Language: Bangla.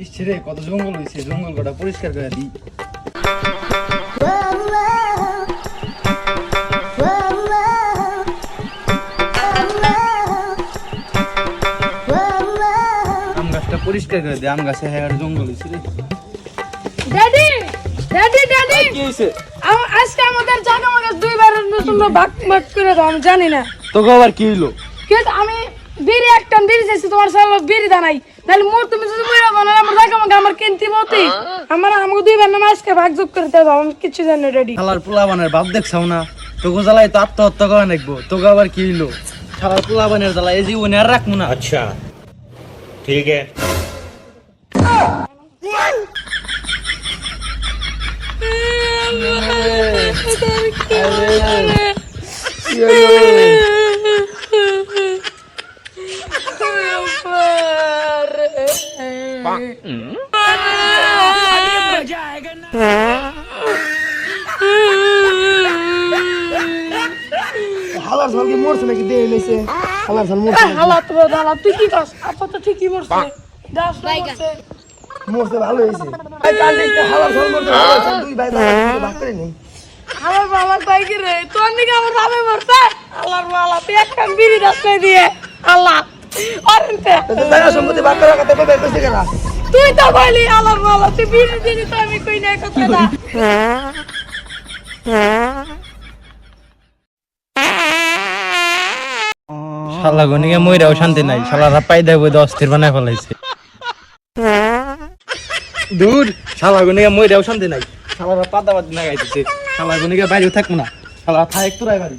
ইসরে কত জঙ্গল হইছে, জঙ্গল কটা পরিষ্কার করে দিই। আম গাছটা পরিষ্কার করে দিই, আম গাছে হ্যাঁ জঙ্গল হইছে রে। ড্যাডি ড্যাডি ড্যাডি কি হইছে? আজকে আমাদের জায়গা আমাকে দুইবার তোমরা ভাগ ভাগ করে দাও, আমি জানি না তোকে আবার কি হইলো? কিন্তু আমি বিড়ি একটা বিড়ি চাইছি, তোমার সাল বিড়ি দানাই তাহলে মোর তুমি যদি বইরা বানালে আমার জায়গা আমাকে আমার কিনতে মতি আমাকে দুইবার নামে আজকে ভাগ যোগ করে দাও, আমি কিছু জানি না ড্যাডি। শালার পোলাবানের বাপ দেখছাও না, তোকে জ্বালাই তো আত্মহত্যা করে নাকবো, তোকে আবার কি হইলো? শালার পোলাবানের জ্বালা এই জীবনে আর রাখবো না। अच्छा ठीक है। হালার ঝাল কি মরছে নাকি দেই লইছে? হালার ঝাল মরছে নাকি? হালা তো দালা তুই কি কস? আপা তো ঠিকই মরছে, দাস মরছে। মরছে ভালো হইছে। এই কাল দেখতে হালার ঝাল মরছে ভালো হইছে, দুই ভাই ভাগ করে নেই। আমার বাবা কই কি রে তোর নিকে আমার বাবা মরছে, আল্লাহর বাবা তুই একটা বিড়ি দাস কই দিয়ে আল্লাহ অরন্তে তো জায়গা সম্পত্তি ভাগ করার কথা কবে কইছে কেন? তুই তো কইলি আল্লাহর বাবা তুই বিড়ি দিলি তো আমি কই না কথাটা। শালা গনিকে মইরাও শান্তি নাই, শালারা পাই দেব অস্থির বানায় ফেলাইছে। দূর শালা গনিকে মইরাও শান্তি নাই, শালারা পাতাবাদি না গাইতেছে, শালা গনিকে বাইরে থাকবো না, শালা থাক তোরাই বাড়ি।